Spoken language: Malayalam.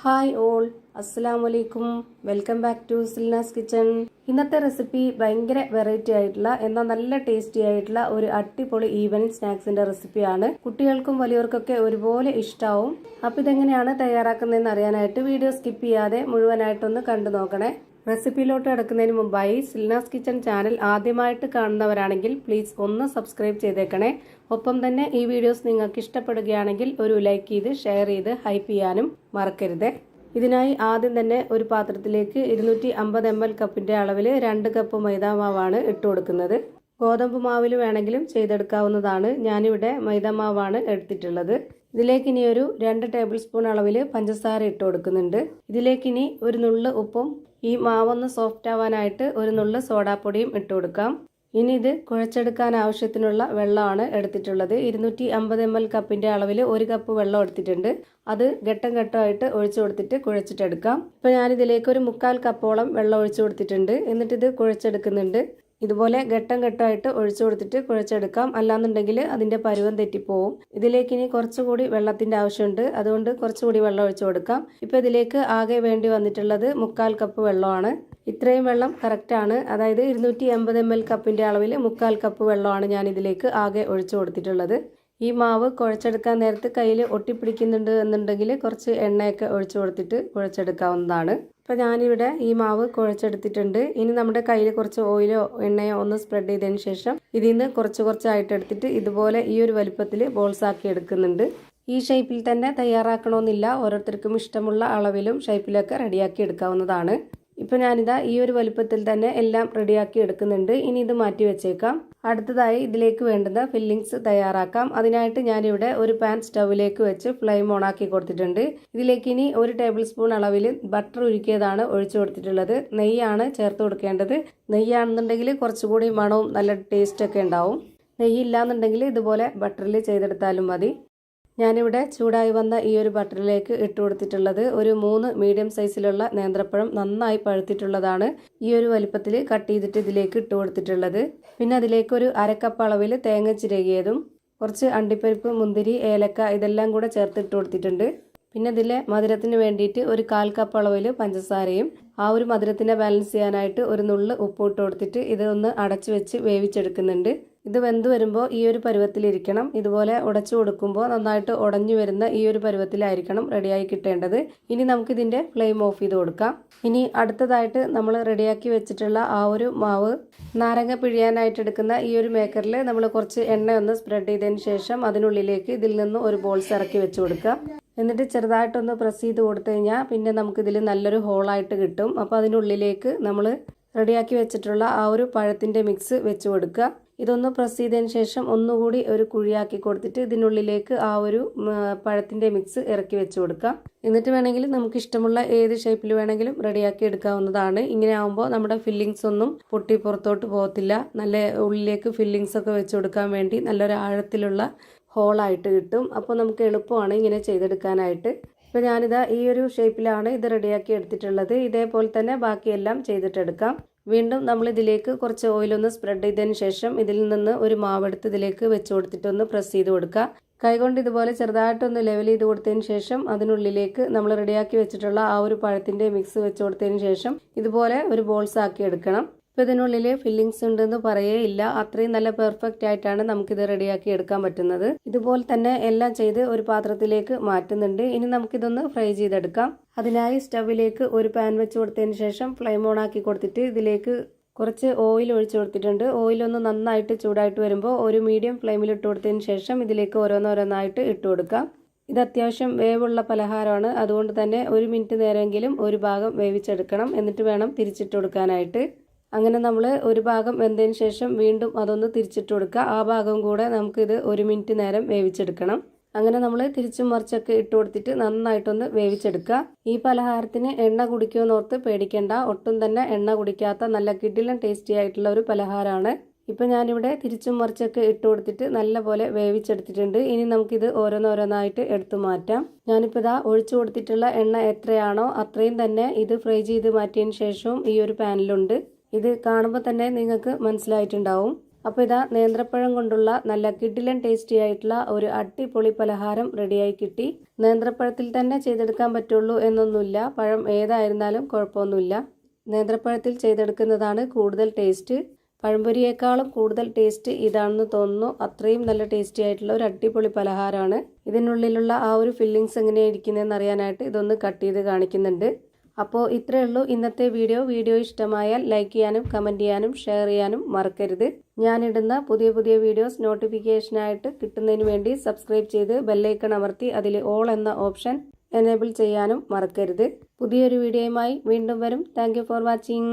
ഹായ് ഓൾ, അസ്സലാമലൈക്കും. Welcome back to Silna's kitchen. ഇന്നത്തെ റെസിപ്പി ഭയങ്കര വെറൈറ്റി ആയിട്ടുള്ള എന്നാൽ നല്ല ടേസ്റ്റി ആയിട്ടുള്ള ഒരു അടിപൊളി ഈവനിങ് സ്നാക്സിന്റെ റെസിപ്പിയാണ്. കുട്ടികൾക്കും വലിയവർക്കൊക്കെ ഒരുപോലെ ഇഷ്ടാവും. അപ്പോൾ ഇതെങ്ങനെയാണ് തയ്യാറാക്കുന്നതെന്ന് അറിയാനായിട്ട് വീഡിയോ സ്കിപ്പ് ചെയ്യാതെ മുഴുവനായിട്ടൊന്ന് കണ്ടു നോക്കണേ. റെസിപ്പിയിലോട്ട് കിടക്കുന്നതിന് മുമ്പായി സിൽനാസ് കിച്ചൺ ചാനൽ ആദ്യമായിട്ട് കാണുന്നവരാണെങ്കിൽ പ്ലീസ് ഒന്ന് സബ്സ്ക്രൈബ് ചെയ്തേക്കണേ. ഒപ്പം തന്നെ ഈ വീഡിയോസ് നിങ്ങൾക്ക് ഇഷ്ടപ്പെടുകയാണെങ്കിൽ ഒരു ലൈക്ക് ചെയ്ത് ഷെയർ ചെയ്ത് ഹൈപ്പ് ചെയ്യാനും മറക്കരുത്. ഇതിനായി ആദ്യം തന്നെ ഒരു പാത്രത്തിലേക്ക് 250 ml കപ്പിന്റെ അളവിൽ 2 കപ്പ് മൈദാമാവാണ് ഇട്ട് കൊടുക്കുന്നത്. ഗോതമ്പ് മാവിൽ വേണമെങ്കിലും ചെയ്തെടുക്കാവുന്നതാണ്. ഞാനിവിടെ മൈദാമാവാണ് എടുത്തിട്ടുള്ളത്. ഇതിലേക്ക് ഇനി ഒരു 2 ടേബിൾ സ്പൂൺ അളവിൽ പഞ്ചസാര ഇട്ട് കൊടുക്കുന്നുണ്ട്. ഇതിലേക്ക് ഇനി ഒരു നുള്ള് ഉപ്പും ഈ മാവൊന്ന് സോഫ്റ്റ് ആവാനായിട്ട് ഒരു നുള്ള് സോഡാപ്പൊടിയും ഇട്ട് കൊടുക്കാം. ഇനി ഇത് കുഴച്ചെടുക്കാൻ ആവശ്യത്തിനുള്ള വെള്ളമാണ് എടുത്തിട്ടുള്ളത്. 250 ml കപ്പിന്റെ അളവിൽ 1 കപ്പ് വെള്ളം എടുത്തിട്ടുണ്ട്. അത് ഘട്ടം ഘട്ടമായിട്ട് ഒഴിച്ചു കൊടുത്തിട്ട് കുഴച്ചിട്ടെടുക്കാം. ഇപ്പൊ ഞാനിതിലേക്ക് ഒരു 1/4 കപ്പോളം വെള്ളം ഒഴിച്ചു കൊടുത്തിട്ടുണ്ട്. എന്നിട്ട് ഇത് കുഴച്ചെടുക്കുന്നുണ്ട്. ഇതുപോലെ ഘട്ടം ഘട്ടമായിട്ട് ഒഴിച്ചു കൊടുത്തിട്ട് കുഴച്ചെടുക്കാം. അല്ലാന്നുണ്ടെങ്കിൽ അതിന്റെ പരുവം തെറ്റിപ്പോവും. ഇതിലേക്ക് ഇനി കുറച്ചുകൂടി വെള്ളത്തിന്റെ ആവശ്യമുണ്ട്. അതുകൊണ്ട് കുറച്ചുകൂടി വെള്ളം ഒഴിച്ചു കൊടുക്കാം. ഇപ്പൊ ഇതിലേക്ക് ആകെ വേണ്ടി വന്നിട്ടുള്ളത് 1/4 കപ്പ് വെള്ളമാണ്. ഇത്രയും വെള്ളം കറക്റ്റാണ്. അതായത് 250 ml കപ്പിന്റെ അളവിൽ 1/4 കപ്പ് വെള്ളമാണ് ഞാൻ ഇതിലേക്ക് ആകെ ഒഴിച്ചു കൊടുത്തിട്ടുള്ളത്. ഈ മാവ് കുഴച്ചെടുക്കാൻ നേരത്ത് കയ്യിൽ ഒട്ടിപ്പിടിക്കുന്നുണ്ട് എന്നുണ്ടെങ്കിൽ കുറച്ച് എണ്ണയൊക്കെ ഒഴിച്ചു കൊടുത്തിട്ട് കുഴച്ചെടുക്കാവുന്നതാണ്. അപ്പോൾ ഞാനിവിടെ ഈ മാവ് കുഴച്ചെടുത്തിട്ടുണ്ട്. ഇനി നമ്മുടെ കയ്യിൽ കുറച്ച് ഓയിലോ എണ്ണയോ ഒന്ന് സ്പ്രെഡ് ചെയ്തതിന് ശേഷം ഇതിൽ നിന്ന് കുറച്ചായിട്ട് എടുത്തിട്ട് ഇതുപോലെ ഈ ഒരു വലുപ്പത്തിൽ ബോൾസ് ആക്കി എടുക്കുന്നുണ്ട്. ഈ ഷേപ്പിൽ തന്നെ തയ്യാറാക്കണമെന്നില്ല. ഓരോരുത്തർക്കും ഇഷ്ടമുള്ള അളവിലും ഷേപ്പിലൊക്കെ റെഡിയാക്കി എടുക്കാവുന്നതാണ്. ഇപ്പം ഞാനിതാ ഈ ഒരു വലുപ്പത്തിൽ തന്നെ എല്ലാം റെഡിയാക്കി എടുക്കുന്നുണ്ട്. ഇനി ഇത് മാറ്റി വെച്ചേക്കാം. അടുത്തതായി ഇതിലേക്ക് വേണ്ടുന്ന ഫില്ലിങ്സ് തയ്യാറാക്കാം. അതിനായിട്ട് ഞാനിവിടെ ഒരു പാൻ സ്റ്റൗവിലേക്ക് വെച്ച് ഫ്ലെയിം ഓൺ ആക്കി കൊടുത്തിട്ടുണ്ട്. ഇതിലേക്ക് ഇനി 1 ടേബിൾ സ്പൂൺ അളവിൽ ബട്ടർ ഉരുക്കിയതാണ് ഒഴിച്ചു കൊടുത്തിട്ടുള്ളത്. നെയ്യാണ് ചേർത്ത് കൊടുക്കേണ്ടത്. നെയ്യാണെന്നുണ്ടെങ്കിൽ കുറച്ചുകൂടി മണവും നല്ല ടേസ്റ്റൊക്കെ ഉണ്ടാവും. നെയ്യില്ലാന്നുണ്ടെങ്കിൽ ഇതുപോലെ ബട്ടറിൽ ചെയ്തെടുത്താലും മതി. ഞാനിവിടെ ചൂടായി വന്ന ഈ ഒരു ബട്ടറിലേക്ക് ഇട്ട് കൊടുത്തിട്ടുള്ളത് ഒരു 3 മീഡിയം സൈസിലുള്ള നേന്ത്രപ്പഴം നന്നായി പഴുത്തിട്ടുള്ളതാണ്. ഈ ഒരു വലിപ്പത്തിൽ കട്ട് ചെയ്തിട്ട് ഇതിലേക്ക് ഇട്ട് കൊടുത്തിട്ടുള്ളത്. പിന്നെ അതിലേക്ക് ഒരു 1/2 കപ്പ് അളവിൽ തേങ്ങ ചിരകിയതും കുറച്ച് അണ്ടിപ്പരിപ്പ്, മുന്തിരി, ഏലക്ക ഇതെല്ലാം കൂടെ ചേർത്തിട്ട് കൊടുത്തിട്ടുണ്ട്. പിന്നെ ഇതിലെ മധുരത്തിന് വേണ്ടിയിട്ട് ഒരു 1/4 കപ്പ് അളവിൽ പഞ്ചസാരയും ആ ഒരു മധുരത്തിനെ ബാലൻസ് ചെയ്യാനായിട്ട് ഒരു നുള്ള് ഉപ്പ് ഇട്ട് കൊടുത്തിട്ട് ഇതൊന്ന് അടച്ചു വെച്ച് വേവിച്ചെടുക്കുന്നുണ്ട്. ഇത് വെന്ത് വരുമ്പോൾ ഈ ഒരു പരുവത്തിലിരിക്കണം. ഇതുപോലെ ഉടച്ചു കൊടുക്കുമ്പോൾ നന്നായിട്ട് ഉടഞ്ഞു വരുന്ന ഈ ഒരു പരുവത്തിലായിരിക്കണം റെഡിയായി കിട്ടേണ്ടത്. ഇനി നമുക്കിതിൻ്റെ ഫ്ലെയിം ഓഫ് ചെയ്ത് കൊടുക്കാം. ഇനി അടുത്തതായിട്ട് നമ്മൾ റെഡിയാക്കി വെച്ചിട്ടുള്ള ആ ഒരു മാവ് നാരങ്ങ പിഴിയാനായിട്ട് എടുക്കുന്ന ഈ ഒരു മേക്കറിൽ നമ്മൾ കുറച്ച് എണ്ണ ഒന്ന് സ്പ്രെഡ് ചെയ്തതിന് ശേഷം അതിനുള്ളിലേക്ക് ഇതിൽ നിന്ന് ഒരു ബോൾസ് ഇറക്കി വെച്ച് കൊടുക്കുക. എന്നിട്ട് ചെറുതായിട്ടൊന്ന് പ്രസ് ചെയ്ത് കൊടുത്തു കഴിഞ്ഞാൽ പിന്നെ നമുക്കിതിൽ നല്ലൊരു ഹോളായിട്ട് കിട്ടും. അപ്പോൾ അതിനുള്ളിലേക്ക് നമ്മൾ റെഡിയാക്കി വെച്ചിട്ടുള്ള ആ ഒരു പഴത്തിൻ്റെ മിക്സ് വെച്ച് കൊടുക്കുക. ഇതൊന്ന് പ്രസ് ചെയ്തതിന് ശേഷം ഒന്നുകൂടി ഒരു കുഴിയാക്കി കൊടുത്തിട്ട് ഇതിനുള്ളിലേക്ക് ആ ഒരു പഴത്തിൻ്റെ മിക്സ് ഇറക്കി വെച്ച് കൊടുക്കാം. എന്നിട്ട് വേണമെങ്കിൽ നമുക്ക് ഇഷ്ടമുള്ള ഏത് ഷേപ്പിൽ വേണമെങ്കിലും റെഡിയാക്കി എടുക്കാവുന്നതാണ്. ഇങ്ങനെ ആകുമ്പോൾ നമ്മുടെ ഫില്ലിങ്സ് ഒന്നും പൊട്ടി പുറത്തോട്ട് പോകത്തില്ല. നല്ല ഉള്ളിലേക്ക് ഫില്ലിങ്സ് ഒക്കെ വെച്ച് കൊടുക്കാൻ വേണ്ടി നല്ലൊരു ആഴത്തിലുള്ള ഹോളായിട്ട് കിട്ടും. അപ്പോൾ നമുക്ക് എളുപ്പമാണ് ഇങ്ങനെ ചെയ്തെടുക്കാനായിട്ട്. ഇപ്പോൾ ഞാനിതാ ഈ ഒരു ഷേപ്പിലാണ് ഇത് റെഡിയാക്കി എടുത്തിട്ടുള്ളത്. ഇതേപോലെ തന്നെ ബാക്കിയെല്ലാം ചെയ്തിട്ടെടുക്കാം. വീണ്ടും നമ്മൾ ഇതിലേക്ക് കുറച്ച് ഓയിലൊന്ന് സ്പ്രെഡ് ചെയ്തതിന് ശേഷം ഇതിൽ നിന്ന് ഒരു മാവെടുത്ത് ഇതിലേക്ക് വെച്ച് കൊടുത്തിട്ടൊന്ന് പ്രസ് ചെയ്ത് കൊടുക്കുക. കൈകൊണ്ട് ഇതുപോലെ ചെറുതായിട്ടൊന്ന് ലെവൽ ചെയ്ത് കൊടുത്തതിന് ശേഷം അതിനുള്ളിലേക്ക് നമ്മൾ റെഡിയാക്കി വെച്ചിട്ടുള്ള ആ ഒരു പഴത്തിൻ്റെ മിക്സ് വെച്ച് കൊടുത്തതിന് ശേഷം ഇതുപോലെ ഒരു ബോൾസ് ആക്കി എടുക്കണം. ഇപ്പോൾ ഇതിനുള്ളിൽ ഫില്ലിങ്സ് ഉണ്ടെന്ന് പറയേയില്ല. അത്രയും നല്ല പെർഫെക്റ്റ് ആയിട്ടാണ് നമുക്കിത് റെഡിയാക്കി എടുക്കാൻ പറ്റുന്നത്. ഇതുപോലെ തന്നെ എല്ലാം ചെയ്ത് ഒരു പാത്രത്തിലേക്ക് മാറ്റുന്നുണ്ട്. ഇനി നമുക്കിതൊന്ന് ഫ്രൈ ചെയ്തെടുക്കാം. അതിനായി സ്റ്റവിലേക്ക് ഒരു പാൻ വെച്ച് കൊടുത്തതിന് ശേഷം ഫ്ലെയിം ഓൺ ആക്കി കൊടുത്തിട്ട് ഇതിലേക്ക് കുറച്ച് ഓയിൽ ഒഴിച്ചു കൊടുത്തിട്ടുണ്ട്. ഓയിലൊന്ന് നന്നായിട്ട് ചൂടായിട്ട് വരുമ്പോൾ ഒരു മീഡിയം ഫ്ലെയിമിൽ ഇട്ട് കൊടുത്തതിന് ശേഷം ഇതിലേക്ക് ഓരോന്നോരോന്നായിട്ട് ഇട്ട് കൊടുക്കാം. ഇത് അത്യാവശ്യം വേവുള്ള പലഹാരമാണ്. അതുകൊണ്ട് തന്നെ 1 മിനിറ്റ് നേരമെങ്കിലും ഒരു ഭാഗം വേവിച്ചെടുക്കണം. എന്നിട്ട് വേണം തിരിച്ചിട്ട് കൊടുക്കാനായിട്ട്. അങ്ങനെ നമ്മൾ ഒരു ഭാഗം വെന്തതിന് ശേഷം വീണ്ടും അതൊന്ന് തിരിച്ചിട്ട് കൊടുക്കുക. ആ ഭാഗം കൂടെ നമുക്കിത് 1 മിനിറ്റ് നേരം വേവിച്ചെടുക്കണം. അങ്ങനെ നമ്മൾ തിരിച്ചും മറിച്ചൊക്കെ ഇട്ട് കൊടുത്തിട്ട് നന്നായിട്ടൊന്ന് വേവിച്ചെടുക്കുക. ഈ പലഹാരത്തിന് എണ്ണ കുടിക്കുമെന്നോർത്ത് പേടിക്കേണ്ട. ഒട്ടും തന്നെ എണ്ണ കുടിക്കാത്ത നല്ല കിടിലൻ ടേസ്റ്റി ആയിട്ടുള്ള ഒരു പലഹാരമാണ്. ഇപ്പം ഞാനിവിടെ തിരിച്ചും മറിച്ചൊക്കെ ഇട്ട് കൊടുത്തിട്ട് നല്ലപോലെ വേവിച്ചെടുത്തിട്ടുണ്ട്. ഇനി നമുക്കിത് ഓരോന്നോരോന്നായിട്ട് എടുത്തു മാറ്റാം. ഞാനിപ്പോൾ ഇതാ ഒഴിച്ചു കൊടുത്തിട്ടുള്ള എണ്ണ എത്രയാണോ അത്രയും തന്നെ ഇത് ഫ്രൈ ചെയ്ത് മാറ്റിയതിന് ശേഷവും ഈ ഒരു പാനിലുണ്ട്. ഇത് കാണുമ്പോൾ തന്നെ നിങ്ങൾക്ക് മനസ്സിലായിട്ടുണ്ടാവും. അപ്പോൾ ഇതാ നേന്ത്രപ്പഴം കൊണ്ടുള്ള നല്ല കിടിലൻ ടേസ്റ്റി ആയിട്ടുള്ള ഒരു അടിപൊളി പലഹാരം റെഡിയായി കിട്ടി. നേന്ത്രപ്പഴത്തിൽ തന്നെ ചെയ്തെടുക്കാൻ പറ്റുള്ളൂ എന്നൊന്നുമില്ല, പഴം ഏതായിരുന്നാലും കുഴപ്പമൊന്നുമില്ല. നേന്ത്രപ്പഴത്തിൽ ചെയ്തെടുക്കുന്നതാണ് കൂടുതൽ ടേസ്റ്റ്. പഴംപൊരിയേക്കാളും കൂടുതൽ ടേസ്റ്റ് ഇതാണെന്ന് തോന്നുന്നു. അത്രയും നല്ല ടേസ്റ്റി ആയിട്ടുള്ള ഒരു അടിപൊളി പലഹാരമാണ്. ഇതിനുള്ളിലുള്ള ആ ഒരു ഫില്ലിങ്സ് എങ്ങനെയായിരിക്കുന്നതെന്ന് അറിയാനായിട്ട് ഇതൊന്ന് കട്ട് ചെയ്ത് കാണിക്കുന്നുണ്ട്. അപ്പോൾ ഇത്രയേ ഉള്ളൂ ഇന്നത്തെ വീഡിയോ ഇഷ്ടമായാൽ ലൈക്ക് ചെയ്യാനും കമൻറ്റ് ചെയ്യാനും ഷെയർ ചെയ്യാനും മറക്കരുത്. ഞാനിടുന്ന പുതിയ വീഡിയോസ് നോട്ടിഫിക്കേഷനായിട്ട് കിട്ടുന്നതിന് വേണ്ടി സബ്സ്ക്രൈബ് ചെയ്ത് ബെല്ലൈക്കൺ അമർത്തി അതിൽ ഓൾ എന്ന ഓപ്ഷൻ എനേബിൾ ചെയ്യാനും മറക്കരുത്. പുതിയൊരു വീഡിയോയുമായി വീണ്ടും വരും. Thank you for watching.